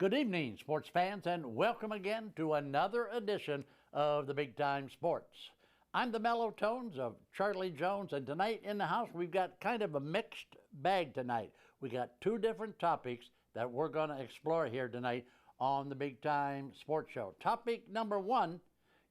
Good evening, sports fans, and welcome again to another edition of the Big Time Sports. I'm the mellow tones of Charlie Jones, and tonight in the house we've got kind of a mixed bag tonight. We got two different topics that we're going to explore here tonight on the Big Time Sports Show. Topic number one,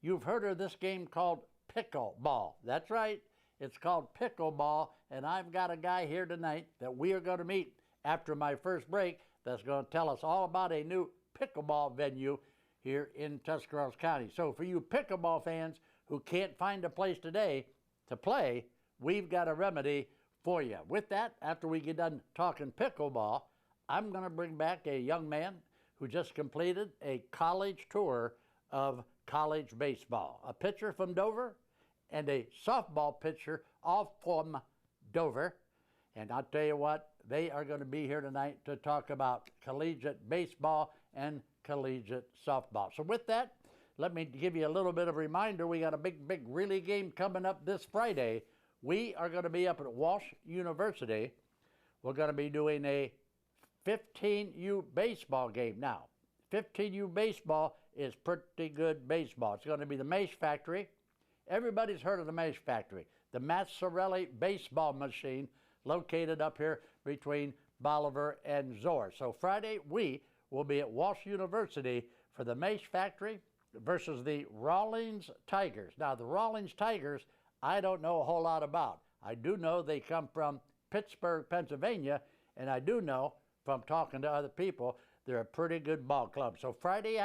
you've heard of this game called pickleball. That's right, it's called pickleball, and I've got a guy here tonight that we are going to meet after my first break that's going to tell us all about a new pickleball venue here in Tuscarawas County. So for you pickleball fans who can't find a place today to play, we've got a remedy for you. With that, after we get done talking pickleball, I'm going to bring back a young man who just completed a college tour of college baseball. A pitcher from Dover and a softball pitcher off from Dover. And I'll tell you what, they are going to be here tonight to talk about collegiate baseball and collegiate softball. So with that, let me give you a little bit of a reminder. We got a big relay game coming up this Friday. We are going to be up at Walsh University. We're going to be doing a 15U baseball game. Now, 15U baseball is pretty good baseball. It's going to be the Mace Factory. Everybody's heard of the Mace Factory. The Mazzarelli baseball machine located up here between Bolivar and Zoar. So Friday, we will be at Walsh University for the Mace Factory versus the Rawlins Tigers. Now, the Rawlins Tigers, I don't know a whole lot about. I do know they come from Pittsburgh, Pennsylvania, and I do know from talking to other people, they're a pretty good ball club. So Friday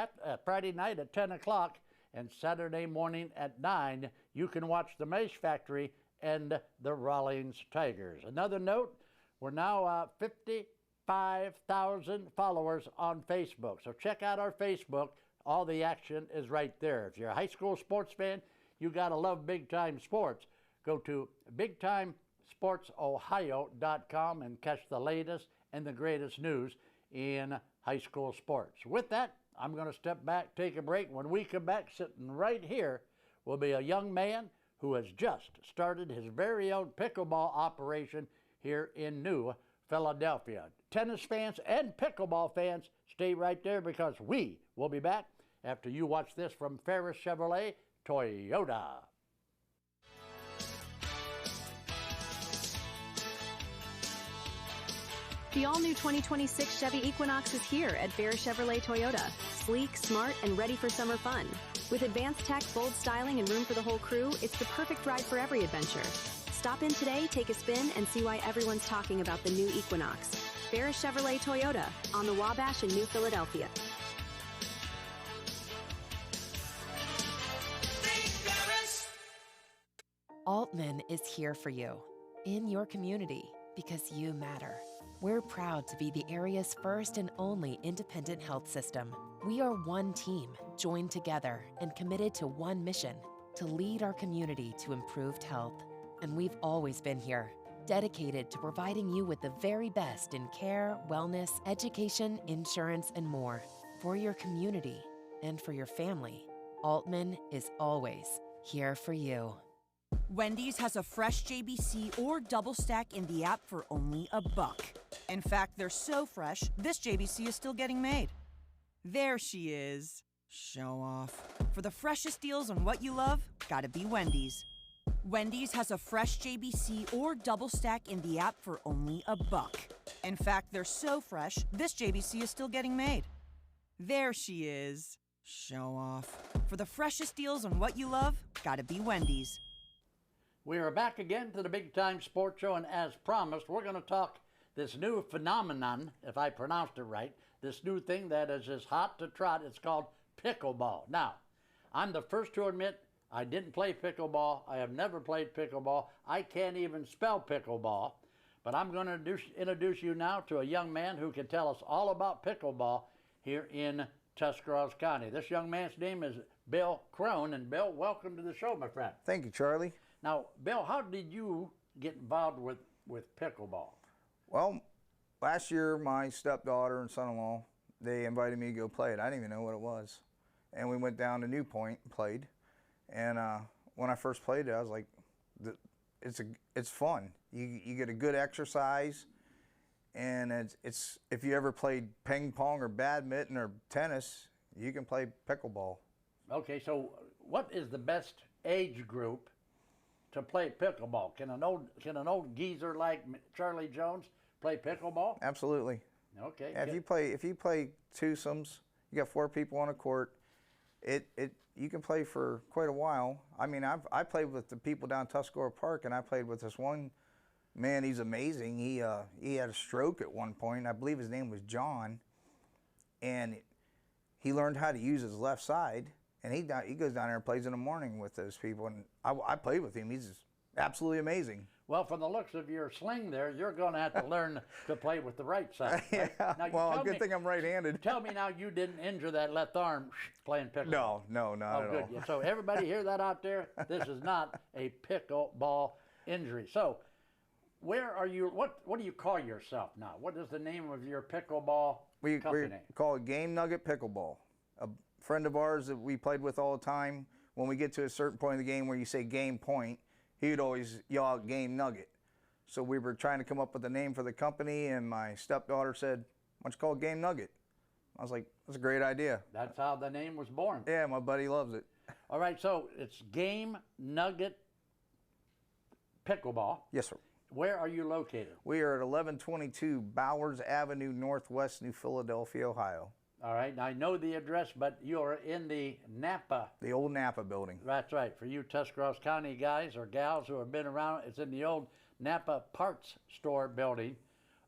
night at 10 o'clock and Saturday morning at 9, you can watch the Mace Factory and the Rawlins Tigers. Another note, we're now 55,000 followers on Facebook. So check out our Facebook. All the action is right there. If you're a high school sports fan, you got to love Big Time Sports. Go to BigTimeSportsOhio.com and catch the latest and the greatest news in high school sports. With that, I'm going to step back, take a break. When we come back, sitting right here will be a young man who has just started his very own pickleball operation here in New Philadelphia. Tennis fans and pickleball fans, stay right there because we will be back after you watch this from Ferris Chevrolet Toyota. The all-new 2026 Chevy Equinox is here at Ferris Chevrolet Toyota. Sleek, smart, and ready for summer fun. With advanced tech, bold styling, and room for the whole crew, it's the perfect ride for every adventure. Stop in today, take a spin, and see why everyone's talking about the new Equinox. Ferris Chevrolet Toyota on the Wabash in New Philadelphia. Altman is here for you, in your community, because you matter. We're proud to be the area's first and only independent health system. We are one team, joined together and committed to one mission, to lead our community to improved health. And we've always been here, dedicated to providing you with the very best in care, wellness, education, insurance, and more. For your community and for your family, Altman is always here for you. Wendy's has a fresh JBC or double stack in the app for only $1. In fact, they're so fresh, this JBC is still getting made. There she is. Show off. For the freshest deals on what you love, gotta be Wendy's. Wendy's has a fresh JBC or double stack in the app for only $1. In fact, they're so fresh, this JBC is still getting made. There she is. Show off. For the freshest deals on what you love, gotta be Wendy's. We are back again to the Big Time Sports Show, and as promised, we're going to talk this new phenomenon, if I pronounced it right, this new thing that is as hot to trot. It's called pickleball. Now, I'm the first to admit I didn't play pickleball. I have never played pickleball. I can't even spell pickleball. But I'm going to introduce you now to a young man who can tell us all about pickleball here in Tuscarawas County. This young man's name is Bill Crone. And Bill, welcome to the show, my friend. Thank you, Charlie. Now, Bill, how did you get involved with pickleball? Well, last year, my stepdaughter and son-in-law, they invited me to go play it. I didn't even know what it was. And we went down to New Point and played. And when I first played it, I was like, it's fun. You get a good exercise, And it's if you ever played ping pong or badminton or tennis, you can play pickleball. Okay, so what is the best age group to play pickleball? Can an old geezer like Charlie Jones play pickleball? Absolutely. Okay. Yeah, if you play twosomes, you got 4 people on a court. You can play for quite a while. I mean, I played with the people down Tuscarora Park, and I played with this one man. He's amazing. He had a stroke at one point. I believe his name was John, and he learned how to use his left side. And he goes down there and plays in the morning with those people. And I played with him. He's absolutely amazing. Well, from the looks of your sling there, you're going to have to learn to play with the right side. Right? Yeah. Now, Well, good thing I'm right-handed. Tell me now, you didn't injure that left arm playing pickleball. No, not at good. all. Yeah, so everybody hear that out there? This is not a pickleball injury. So where are you? What do you call yourself now? What is the name of your pickleball company? We call it Game Nugget Pickleball. A friend of ours that we played with all the time, when we get to a certain point in the game where you say game point, he would always yell out Game Nugget. So we were trying to come up with a name for the company, and my stepdaughter said, "Why don't you call it Game Nugget?" I was like, "That's a great idea." That's how the name was born. Yeah, my buddy loves it. All right, so it's Game Nugget Pickleball. Yes, sir. Where are you located? We are at 1122 Bowers Avenue, Northwest New Philadelphia, Ohio. All right, now I know the address, but you're in the Napa. The old Napa building. That's right. For you Tuscarawas County guys or gals who have been around, it's in the old Napa Parts Store building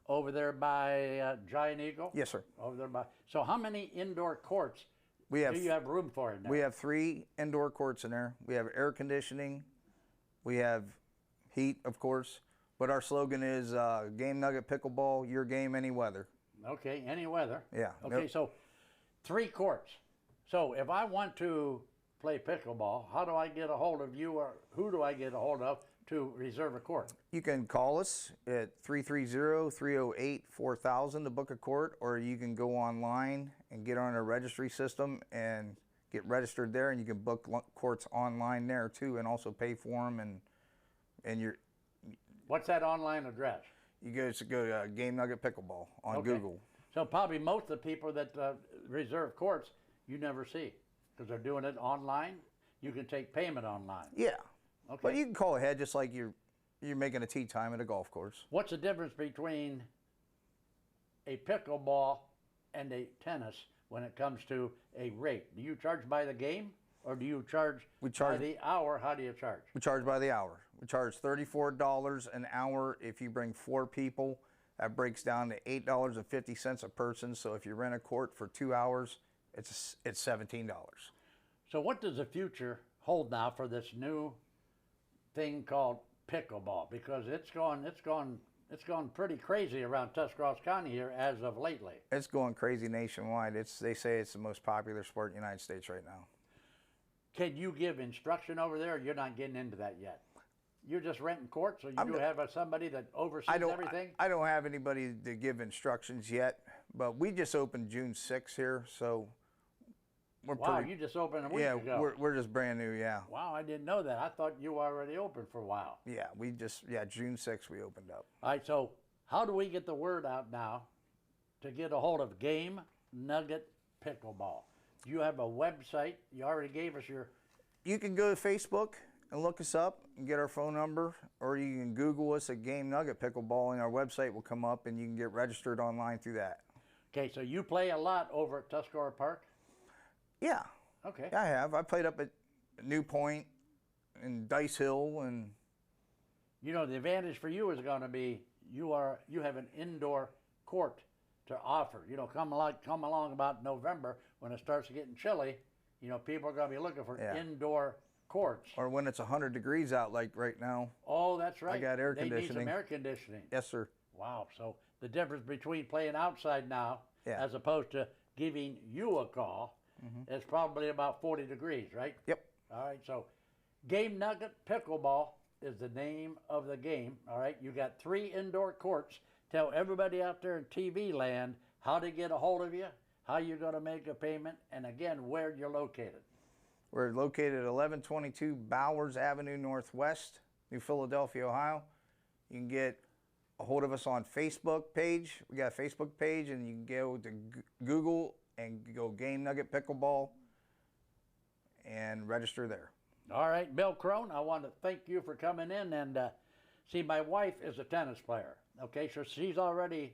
over there by Giant Eagle. Yes, sir. Over there by. So how many indoor courts do you have room for in there? We have 3 indoor courts in there. We have air conditioning. We have heat, of course. But our slogan is Game Nugget Pickleball, your game, any weather. Okay, any weather. Yeah. Okay, so 3 courts. So if I want to play pickleball, how do I get a hold of you, or who do I get a hold of to reserve a court? You can call us at 330-308-4000 to book a court, or you can go online and get on a registry system and get registered there, and you can book courts online there too, and also pay for them. And you're. What's that online address? You go to Game Nugget Pickleball on Google. So probably most of the people that reserve courts you never see because they're doing it online. You can take payment online. Yeah. Okay. But you can call ahead just like you're making a tee time at a golf course. What's the difference between a pickleball and a tennis when it comes to a rate? Do you charge by the game or do you charge by the hour? How do you charge? We charge by the hour. We charge $34 an hour if you bring 4 people. That breaks down to $8.50 a person. So if you rent a court for 2 hours, it's $17. So what does the future hold now for this new thing called pickleball? Because it's gone pretty crazy around Tuscarawas County here as of lately. It's going crazy nationwide. They say it's the most popular sport in the United States right now. Can you give instruction over there? Or you're not getting into that yet. You're just renting courts, or you have somebody that oversees everything? I don't have anybody to give instructions yet, but we just opened June 6th here, so we're you just opened a week ago. Yeah, we're just brand new, yeah. Wow, I didn't know that. I thought you were already open for a while. Yeah, June 6th we opened up. All right, so how do we get the word out now to get a hold of Game Nugget Pickleball? Do you have a website? You already gave us your... You can go to Facebook and look us up and get our phone number, or you can Google us at Game Nugget Pickleball and our website will come up and you can get registered online through that. Okay, so you play a lot over at Tuscarora Park? Yeah. Okay. I have. I played up at New Point and Dice Hill, and you know the advantage for you is going to be you have an indoor court to offer. You know, come along about November when it starts getting chilly. You know, people are going to be looking for indoor courts. Or when it's 100 degrees out, like right now. Oh, that's right. I got air conditioning. They need some air conditioning. Yes, sir. Wow. So the difference between playing outside now as opposed to giving you a call is probably about 40 degrees, right? Yep. All right. So Game Nugget Pickleball is the name of the game. All right. You got 3 indoor courts. Tell everybody out there in TV land how to get a hold of you, how you're going to make a payment, and again, where you're located. We're located at 1122 Bowers Avenue Northwest, New Philadelphia, Ohio. You can get a hold of us on Facebook page. We got a Facebook page, and you can go to Google and go Game Nugget Pickleball and register there. All right, Bill Crone, I want to thank you for coming in. And see, my wife is a tennis player. Okay, so she's already,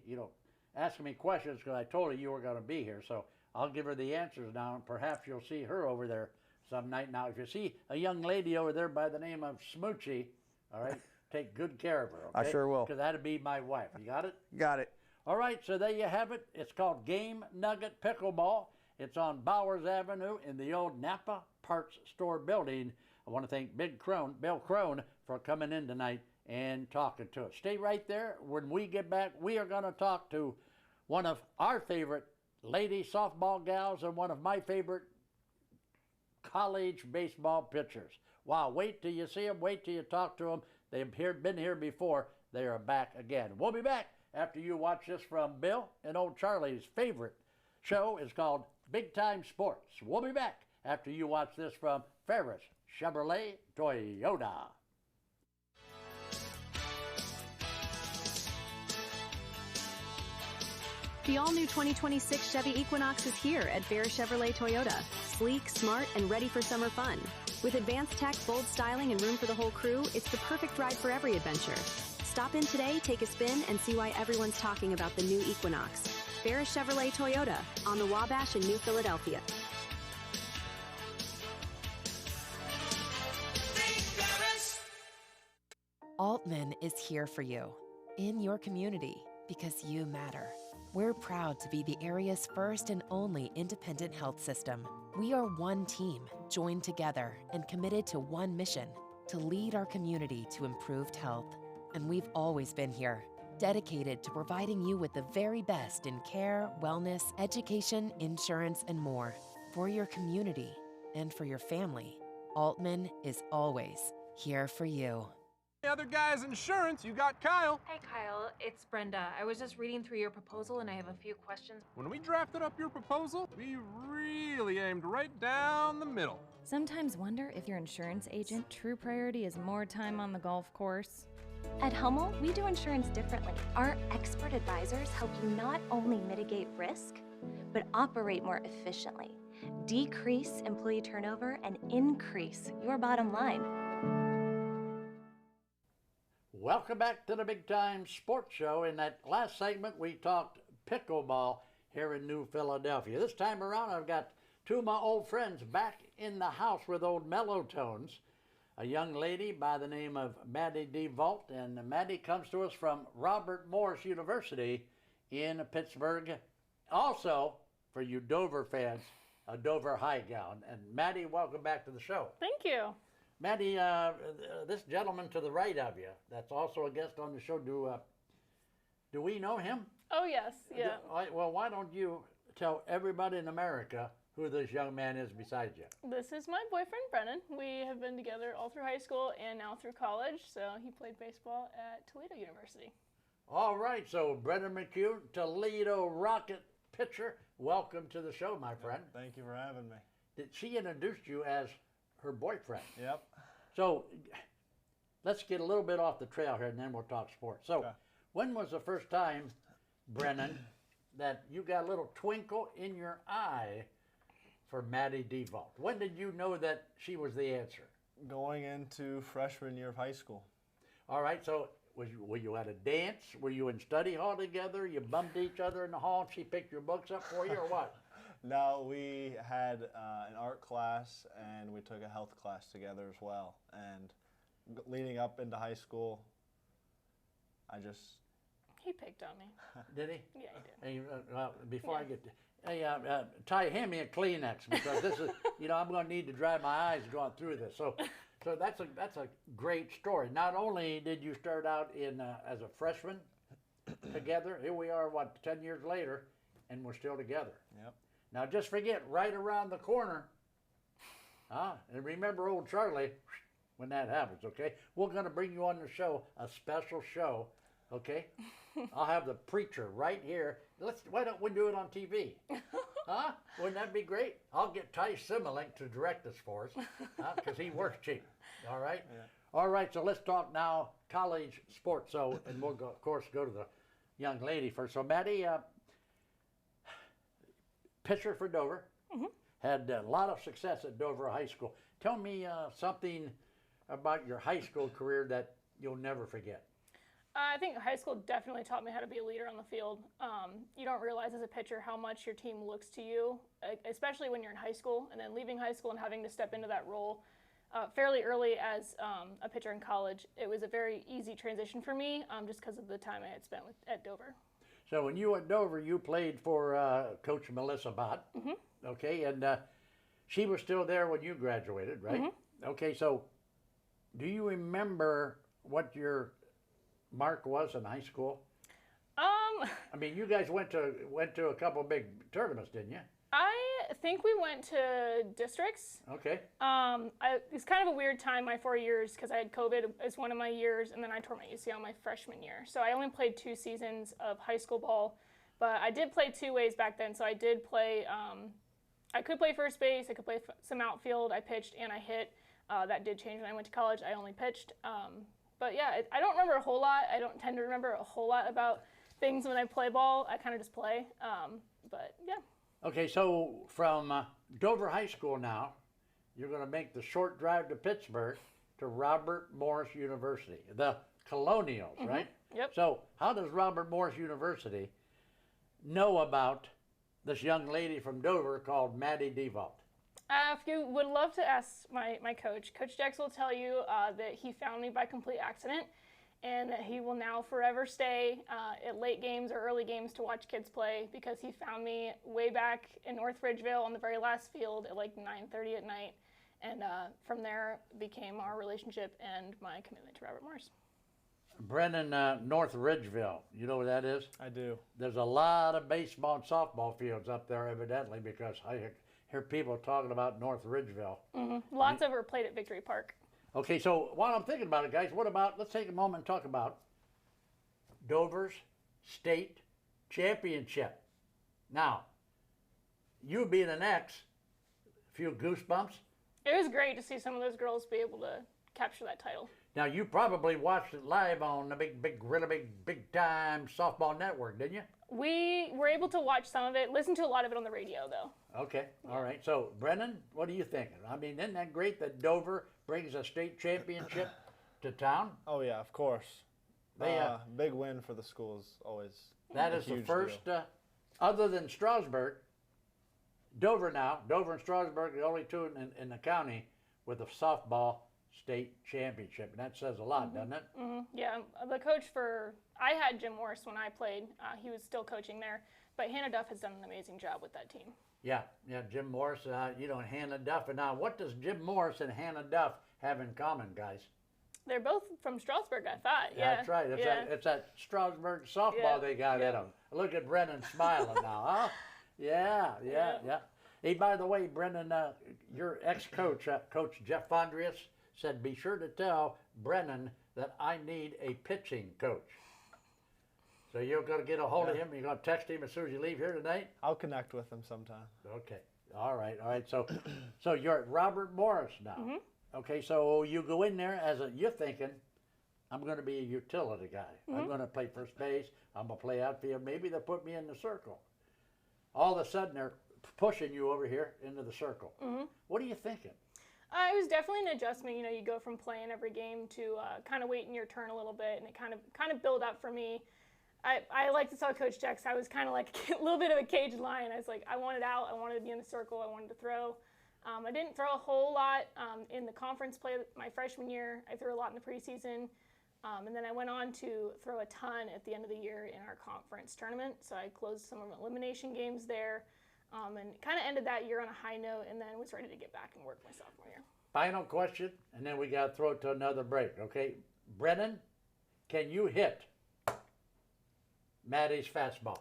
asking me questions because I told her you were going to be here. So I'll give her the answers now, and perhaps you'll see her over there some night. Now, if you see a young lady over there by the name of Smoochie, all right, take good care of her. Okay? I sure will. Because that'd be my wife. You got it? Got it. All right, so there you have it. It's called Game Nugget Pickleball. It's on Bowers Avenue in the old Napa Parts Store building. I want to thank Bill Crone, for coming in tonight and talking to us. Stay right there. When we get back, we are going to talk to one of our favorite lady softball gals and one of my favorite college baseball pitchers. Wow, wait till you see them, wait till you talk to them. They've been here before. They are back again. We'll be back after you watch this from Bill and old Charlie's favorite show. Is called Big Time Sports. We'll be back after you watch this from Ferris Chevrolet Toyota. The all-new 2026 Chevy Equinox is here at Ferris Chevrolet Toyota. Sleek, smart, and ready for summer fun. With advanced tech, bold styling, and room for the whole crew, it's the perfect ride for every adventure. Stop in today, take a spin, and see why everyone's talking about the new Equinox. Ferris Chevrolet Toyota on the Wabash in New Philadelphia. Altman is here for you, in your community, because you matter. We're proud to be the area's first and only independent health system. We are one team, joined together and committed to one mission, to lead our community to improved health. And we've always been here, dedicated to providing you with the very best in care, wellness, education, insurance, and more. For your community and for your family, Altman is always here for you. Other guy's insurance, you got Kyle. Hey Kyle, it's Brenda. I was just reading through your proposal and I have a few questions. When we drafted up your proposal, we really aimed right down the middle. Sometimes wonder if your insurance agent true priority is more time on the golf course. At Hummel, we do insurance differently. Our expert advisors help you not only mitigate risk, but operate more efficiently, decrease employee turnover, and increase your bottom line. Welcome back to the Big Time Sports Show. In that last segment, we talked pickleball here in New Philadelphia. This time around, I've got two of my old friends back in the house with old Mellow Tones. A young lady by the name of Maddie DeVault, and Maddie comes to us from Robert Morris University in Pittsburgh. Also, for you Dover fans, a Dover High gown. And Maddie, welcome back to the show. Thank you. Maddie, this gentleman to the right of you, that's also a guest on the show, do we know him? Oh, yes, yeah. Well, why don't you tell everybody in America who this young man is beside you? This is my boyfriend, Brennan. We have been together all through high school and now through college, so he played baseball at Toledo University. All right, so Brennan McCune, Toledo Rocket pitcher, welcome to the show, my friend. Thank you for having me. Did she introduce you as her boyfriend? Yep. So let's get a little bit off the trail here and then we'll talk sports. So when was the first time, Brennan, that you got a little twinkle in your eye for Maddie DeVault? When did you know that she was the answer? Going into freshman year of high school. All right, so were you at a dance? Were you in study hall together? You bumped each other in the hall and she picked your books up for you or what? No, we had an art class and we took a health class together as well. And leading up into high school, He picked on me. Did he? Yeah, he did. Hey, before I get to... Hey, Ty, hand me a Kleenex because this is, I'm going to need to dry my eyes going through this. So that's a great story. Not only did you start out as a freshman together, here we are, 10 years later, and we're still together. Yep. Now just forget, right around the corner, and remember old Charlie when that happens, okay? We're going to bring you on the show, a special show, okay? I'll have the preacher right here. Why don't we do it on TV? Huh? Wouldn't that be great? I'll get Ty Similink to direct this for us, because he works cheap. All right? Yeah. All right, so let's talk now college sports. So, and we'll, of course, go to the young lady first. So, Maddie, pitcher for Dover, had a lot of success at Dover High School. Tell me something about your high school career that you'll never forget. I think high school definitely taught me how to be a leader on the field. You don't realize as a pitcher how much your team looks to you, especially when you're in high school, and then leaving high school and having to step into that role fairly early as a pitcher in college. It was a very easy transition for me just because of the time I had spent at Dover. So when you were at Dover, you played for Coach Melissa Bott, okay, and she was still there when you graduated, right? Okay, so do you remember what your mark was in high school? I mean, you guys went to a couple of big tournaments, didn't you? I think we went to districts. Okay. It's kind of a weird time, my 4 years, because I had COVID as one of my years, and then I tore my ACL my freshman year. So I only played 2 seasons of high school ball, but I did play 2 ways back then. So I did play, I could play first base, I could play some outfield, I pitched and I hit. That did change when I went to college. I only pitched. But yeah, I don't remember a whole lot. I don't tend to remember a whole lot about things when I play ball. I kind of just play. But yeah. Okay, so from Dover High School now, you're going to make the short drive to Pittsburgh to Robert Morris University, the Colonials, right? Yep. So how does Robert Morris University know about this young lady from Dover called Maddie DeVault? If you would love to ask my coach, Coach Dex will tell you that he found me by complete accident and that he will now forever stay at late games or early games to watch kids play because he found me way back in North Ridgeville on the very last field at like 9:30 at night. And from there became our relationship and my commitment to Robert Morris. Brennan, North Ridgeville, you know where that is? I do. There's a lot of baseball and softball fields up there evidently because I hear people talking about North Ridgeville. Lots of her played at Victory Park. Okay, so while I'm thinking about it, guys, what about, let's take a moment and talk about Dover's state championship. Now, you being an ex, a few goosebumps? It was great to see some of those girls be able to capture that title. Now, you probably watched it live on the really big time softball network, didn't you? We were able to watch some of it, listen to a lot of it on the radio, though. Okay, all right. So, Brennan, what are you thinking? I mean, isn't that great that Dover brings a state championship to town? Oh, yeah, of course. They, big win for the school is always that is the first, other than Strasburg, Dover and Strasburg are the only 2 in the county with a softball state championship, and that says a lot, doesn't it? Yeah, the coach I had Jim Morris when I played. He was still coaching there, but Hannah Duff has done an amazing job with that team. Yeah, Jim Morris, and Hannah Duff. And now, what does Jim Morris and Hannah Duff have in common, guys? They're both from Strasburg, I thought. Yeah, that's right. It's that Strasburg softball they got in them. Look at Brennan smiling now, huh? Yeah. Hey, by the way, Brennan, your ex-coach, Coach Jeff Fondrius, said, be sure to tell Brennan that I need a pitching coach. So you're going to get a hold of him? You're going to text him as soon as you leave here tonight? I'll connect with him sometime. Okay. All right. So you're at Robert Morris now. Okay, so you go in there you're thinking, I'm going to be a utility guy. I'm going to play first base. I'm going to play outfield. Maybe they'll put me in the circle. All of a sudden, they're pushing you over here into the circle. What are you thinking? It was definitely an adjustment. You know, you go from playing every game to kind of waiting your turn a little bit, and it kind of built up for me. I like to tell Coach Dex I was kind of like a little bit of a caged lion. I was like, I wanted out. I wanted to be in the circle. I wanted to throw. I didn't throw a whole lot in the conference play my freshman year. I threw a lot in the preseason. And then I went on to throw a ton at the end of the year in our conference tournament. So I closed some of my elimination games there and kind of ended that year on a high note and then was ready to get back and work my sophomore year. Final question, and then we got to throw it to another break, okay? Brennan, can you hit Maddie's fastball?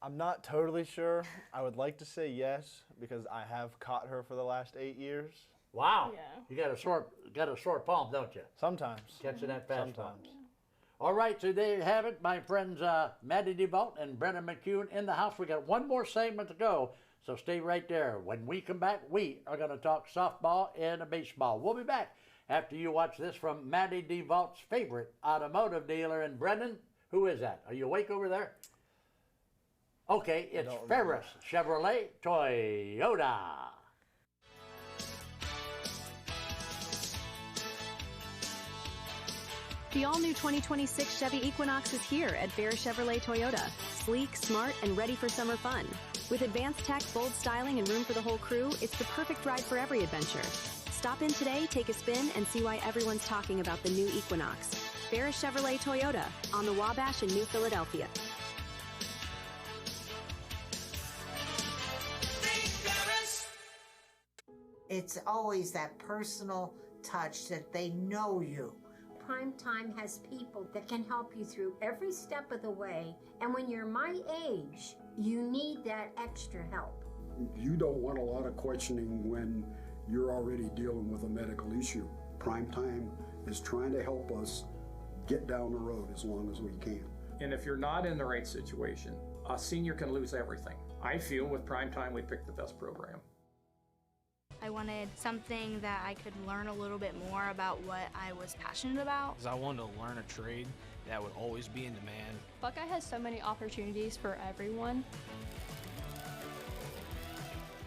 I'm not totally sure. I would like to say yes because I have caught her for the last 8 years. Wow. Yeah. You got a sore palm, don't you? Sometimes. Catching that fastball. Sometimes. All right, so there you have it, my friends, Maddie DeVault and Brennan McCune in the house. We got one more segment to go, so stay right there. When we come back, we are going to talk softball and baseball. We'll be back after you watch this from Maddie DeVault's favorite automotive dealer. And Brendan, who is that? Are you awake over there? Okay, it's Ferris Chevrolet Toyota. The all-new 2026 Chevy Equinox is here at Ferris Chevrolet Toyota. Sleek, smart, and ready for summer fun. With advanced tech, bold styling, and room for the whole crew, it's the perfect ride for every adventure. Stop in today, take a spin, and see why everyone's talking about the new Equinox. Ferris Chevrolet Toyota on the Wabash in New Philadelphia. It's always that personal touch that they know you. Primetime has people that can help you through every step of the way, and when you're my age, you need that extra help. You don't want a lot of questioning when you're already dealing with a medical issue. Primetime is trying to help us get down the road as long as we can. And if you're not in the right situation, a senior can lose everything. I feel with Primetime we picked the best program. I wanted something that I could learn a little bit more about what I was passionate about. Because I wanted to learn a trade that would always be in demand. Buckeye has so many opportunities for everyone.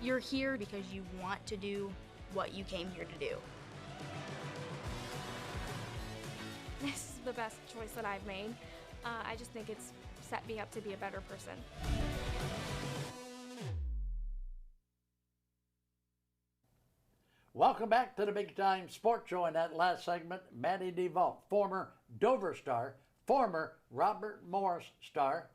You're here because you want to do what you came here to do. This is the best choice that I've made. I just think it's set me up to be a better person. Welcome back to the Big Time Sports Show. In that last segment, Maddie DeVault, former Dover star, former Robert Morris star,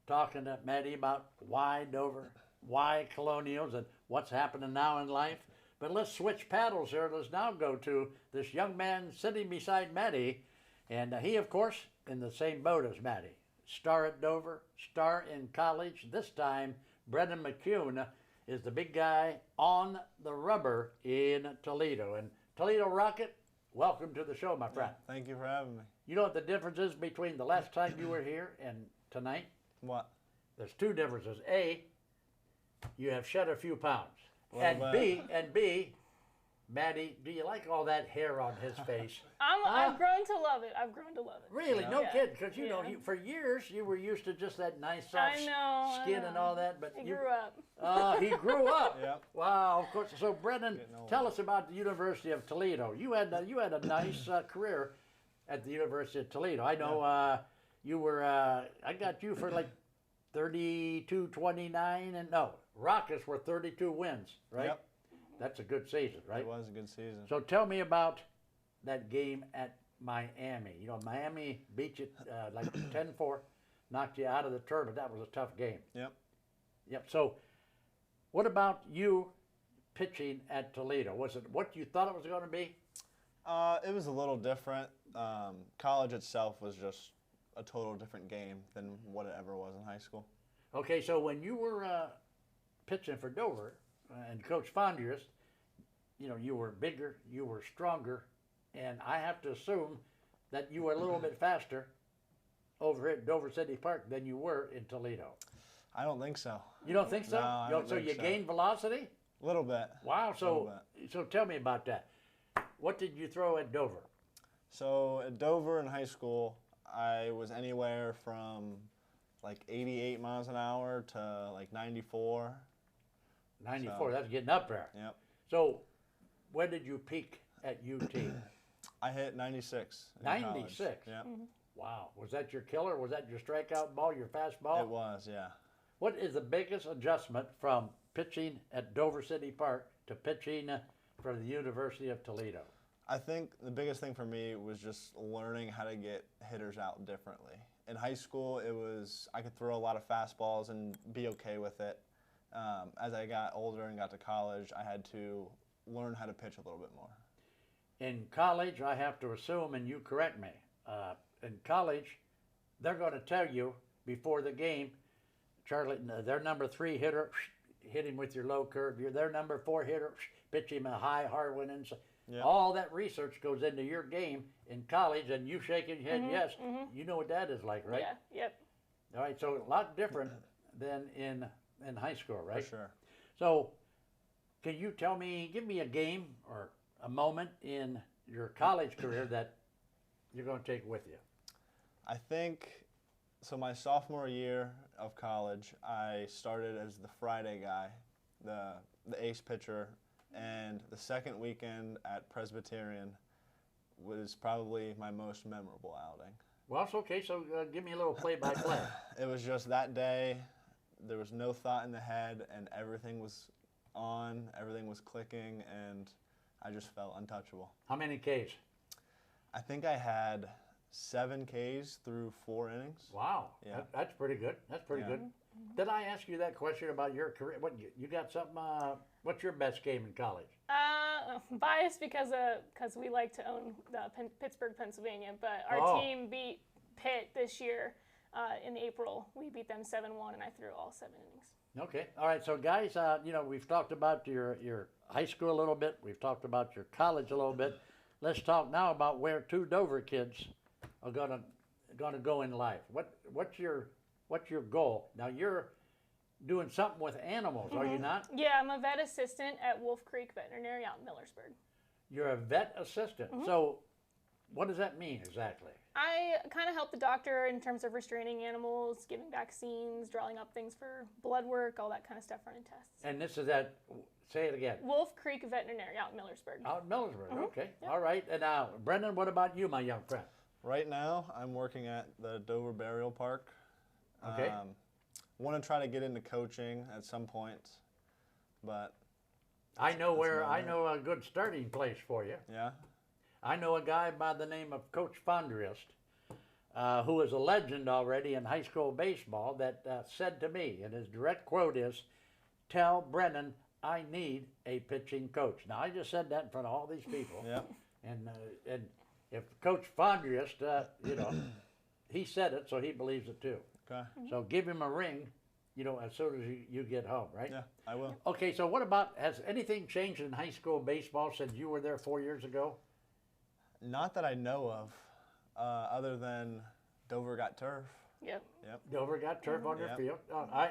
talking to Maddie about why Dover, why Colonials, and what's happening now in life. But let's switch paddles here. Let's now go to this young man sitting beside Maddie, and he, of course, in the same boat as Maddie. Star at Dover, star in college. This time, Brendan McCune is the big guy on the rubber in Toledo. And Toledo Rocket, welcome to the show, my friend. Yeah, thank you for having me. You know what the difference is between the last time you were here and tonight? What? There's two differences. A, you have shed a few pounds. And Well, B, Maddie, do you like all that hair on his face? I've grown to love it. I've grown to love it. Really? Yeah. No Yeah. kidding, because you know, Yeah. for years you were used to just that nice soft I know, skin and all that. But He you grew up. He grew up. Yep. Wow, of course. So, Brendan, tell us about the University of Toledo. You had a nice career at the University of Toledo. I know you were. I got you for like 32-29, and no, Rockets were 32 wins, right? Yep. That's a good season, right? It was a good season. So tell me about that game at Miami. You know, Miami beat you like 10-4, knocked you out of the tournament. That was a tough game. Yep. Yep. So what about you pitching at Toledo? Was it what you thought it was going to be? It was a little different. College itself was just a total different game than what it ever was in high school. Okay, so when you were pitching for Dover and Coach Fondius, you know, you were bigger, you were stronger, and I have to assume that you were a little bit faster over at Dover City Park than you were in Toledo. I don't think so. You don't think so? No, I don't so think you so. gained velocity? A little bit. Wow. Little So tell me about that. What did you throw at Dover? So at Dover in high school, I was anywhere from like 88 miles an hour to like 94. 94. So, That's getting up there. Yep. So when did you peak at UT? I hit 96. in 96. college. Yep. Wow. Was that your killer? Was that your strikeout ball, your fastball? It was, yeah. What is the biggest adjustment from pitching at Dover City Park to pitching for the University of Toledo? I think the biggest thing for me was just learning how to get hitters out differently. In high school, I could throw a lot of fastballs and be okay with it. As I got older and got to college, I had to learn how to pitch a little bit more. In college, I have to assume, and you correct me, in college, they're going to tell you before the game, Charlie, their number 3 hitter, hit him with your low curve. You're their number 4 hitter, pitch him a high, hard one. Yep. All that research goes into your game in college, and you shaking your head yes. You know what that is like, right? Yeah. Yep. All right, so a lot different than in high school, right? For sure. So, can you tell me, give me a game or a moment in your college career that you're going to take with you? I think, so my sophomore year of college, I started as the Friday guy, the ace pitcher, and the second weekend at Presbyterian was probably my most memorable outing. Well, it's okay, so give me a little play-by-play. It was just that day, there was no thought in the head, and everything was on, everything was clicking, and I just felt untouchable. How many Ks? I think I had 7 Ks through 4 innings. Wow, Yeah. that's pretty good. That's pretty good. Did I ask you that question about your career? What you got something? What's your best game in college? Biased because we like to own Pittsburgh, Pennsylvania, but our team beat Pitt this year in April. We beat them 7-1, and I threw all 7 innings. Okay. All right. So, guys, you know, we've talked about your high school a little bit. We've talked about your college a little bit. Let's talk now about where 2 Dover kids are gonna go in life. What's your goal? Now, you're doing something with animals, are you not? Yeah, I'm a vet assistant at Wolf Creek Veterinary out in Millersburg. You're a vet assistant. So, what does that mean exactly? I kind of help the doctor in terms of restraining animals, giving vaccines, drawing up things for blood work, all that kind of stuff, running tests. And this is at, say it again. Wolf Creek Veterinary out in Millersburg. Out in Millersburg, okay. Yep. All right. And now, Brendan, what about you, my young friend? Right now, I'm working at the Dover Burial Park. Okay. Want to try to get into coaching at some point, but I know a good starting place for you. Yeah. I know a guy by the name of Coach Fondriest, who is a legend already in high school baseball, that said to me, and his direct quote is, "Tell Brennan I need a pitching coach." Now, I just said that in front of all these people. Yeah. And if Coach Fondriest, you know, he said it, so he believes it too. Okay. So give him a ring, you know, as soon as you get home, right? Yeah, I will. Okay, so what about, has anything changed in high school baseball since you were there 4 years ago? Not that I know of, other than Dover got turf. Yep. Dover got turf on their field.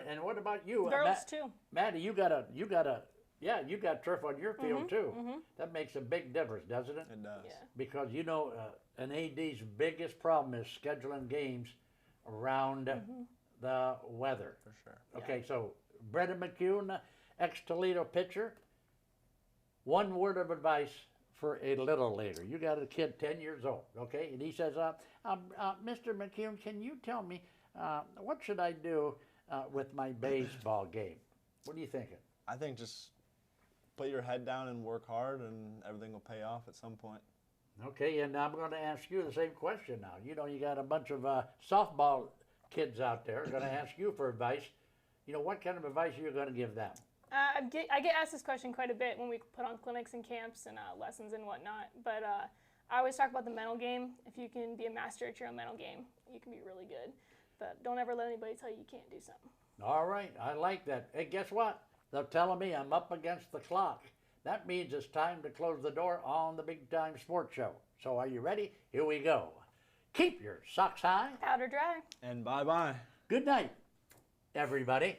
And what about you? Girls too. Maddie, you got turf on your field too. That makes a big difference, doesn't it? It does. Yeah. Because, you know, an AD's biggest problem is scheduling games around the weather. For sure. Okay, so Brendan McCune, ex-Toledo pitcher, one word of advice for a little later. You got a kid 10 years old, okay? And he says, Mr. McCune, can you tell me what should I do with my baseball game? What are you thinking? I think just put your head down and work hard, and everything will pay off at some point. Okay, and I'm going to ask you the same question now. You know, you got a bunch of softball kids out there going to ask you for advice. You know, what kind of advice are you going to give them? I get asked this question quite a bit when we put on clinics and camps and lessons and whatnot. But I always talk about the mental game. If you can be a master at your own mental game, you can be really good. But don't ever let anybody tell you can't do something. All right, I like that. Hey, guess what? They're telling me I'm up against the clock. That means it's time to close the door on the Big Time Sports Show. So are you ready? Here we go. Keep your socks high. Powder dry. And bye-bye. Good night, everybody.